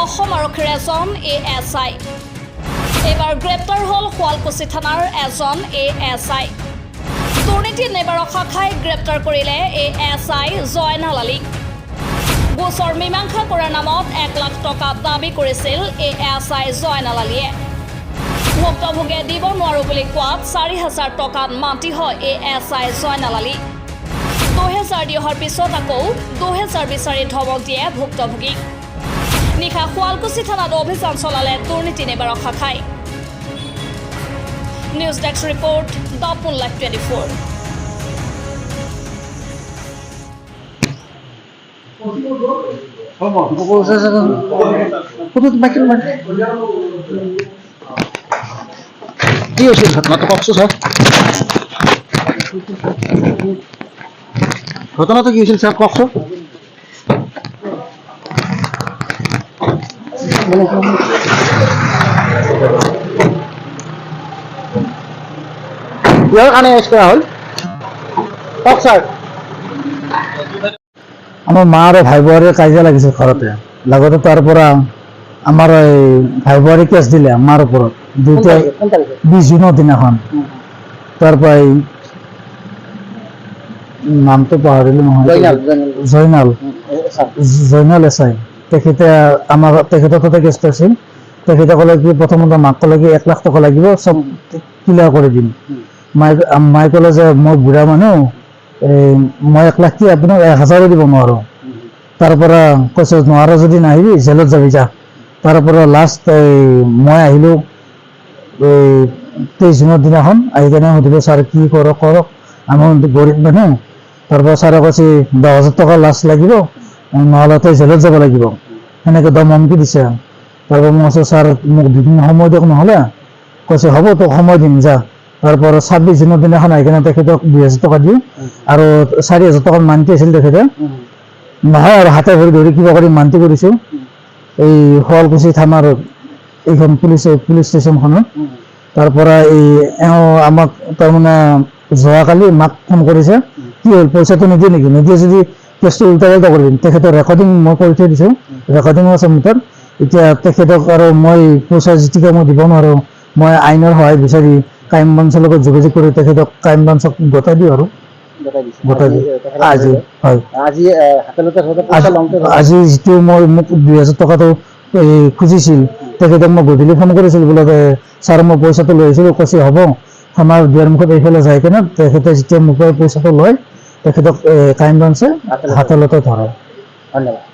অসম আৰক্ষীৰ এজন ASI এবাৰ গ্ৰেপ্তাৰ হল শুৱালকুছি থানাৰ এজন ASI দুৰ্নীতি নিবাৰক শাখাই গ্ৰেপ্তাৰ কৰিলে ASI জয়নাল আলীক গোচৰ মীমাংসা কৰাৰ নামত 1 লাখ টকা দাবী কৰিছিল ASI জয়নাল আলীয়ে ভুক্তভোগীয়ে দিব নোৱাৰো বুলি কোৱাত 4,000 টকাত মাটি হয় ASI জয়নাল আলী 2000 দিহৰ পিছত আকৌ 2000 বিচাৰি ধমক দিয়ে ভুক্তভোগীক নিশা শুৱালকুছি থানাত অভিযান চলালে দুৰ্নীতি নিবাৰক শাখাই নিউজ ডেস্ক ৰিপৰ্ট দ্য পুনলাইভ 24 কি হৈছিল ঘটনাটো কওকচোন স্যাৰ ঘটনাটো কি হৈছিল স্যাৰ কওকচোন ইয়াৰ কাৰণে এৰেষ্ট কৰা হ'ল কওক স্যার আমার মা আর ভাই বোয়ারে কাজিয়া লাগিছে ঘরতে লাগতে তারপরা আমার ভাই বোয়ারে কেস দিলে আমার উপর দুইটা 20 জুনের দিনাখন তারপর নাম তো পাহরিল জয়নাল এসাই তেখেতে আমার তেখেতে তো কেস পাইছিল তেখেতে কলে কি প্রথমত মাক কলে কি 1 লাখ টাকা লাগিব সব ক্লিয়ার করে দিন মাই কলে যে মই বুঢ়া মানুহ মই 1 লাখ কি আপোনাক 1000 দিব নোৱাৰো তাৰপৰা কৈছে নোৱাৰো যদি নাহিবি জেলত যাবি যা তাৰপৰা লাষ্ট মই আহিলো 23 জুনৰ দিনাখন আহি কেনে সুধিলো ছাৰ কি কৰক আমি গৰীব মানুহ তাৰপৰা ছাৰে কৈছে 10,000 টকা লাষ্ট লাগিব নহ'লে তই জেলত যাব লাগিব সেনেকে দমকি দিছে তাৰপৰা মই কৈছো ছাৰ মোক দুদিন সময় দিয়ক নহ'লে কৈছে হ'ব তোক সময় দিম যা তারপর 26 জুনের দিনাখন আহি কেনে তেখেতক 2000 টাকা দিও আৰু 4000 টাকা মান্তি আছিল তেখেতে নহয় আৰু হাতে ভৰি ধৰি কিবা কৰি মান্তি কৰিছো এই শুৱালকুছি থানাৰ এইখন পুলিচ ষ্টেচনখনত তাৰপৰা এই আমাক তাৰমানে যোৱাকালি মাক ফোন কৰিছে কি হ'ল পইচাটো নিদিয়ে নেকি নিদিয়ে যদি কেছটো উল্টা পাল্টা কৰি দিম তেখেতৰ ৰেকৰ্ডিং মই কৰি থৈ দিছোঁ ৰেকৰ্ডিং আছে মোৰ এতিয়া তেখেতক আৰু মই পইচা যেতিয়াকৈ মই দিব নোৱাৰো মই আইনৰ সহায় বিচাৰি ক্ৰাইম ব্ৰাঞ্চৰ লগত যোগাযোগ কৰি তেখেতক ক্ৰাইম ব্ৰাঞ্চক গতাই দিওঁ আৰু আজি যিটো মই মোক 2000 টকাটো খুজিছিল তেখেতক মই গধূলি ফোন কৰিছিলোঁ বোলে ছাৰ মই পইচাটো লৈ আহিছিলোঁ কৈছে হ'ব আমাৰ দুৱাৰমুখত এইফালে যাই কেনে তেখেতে যেতিয়া মোক পইচাটো লয় তেখেতক ক্ৰাইম ব্ৰাঞ্চে হাতলতে ধৰে। ধন্যবাদ।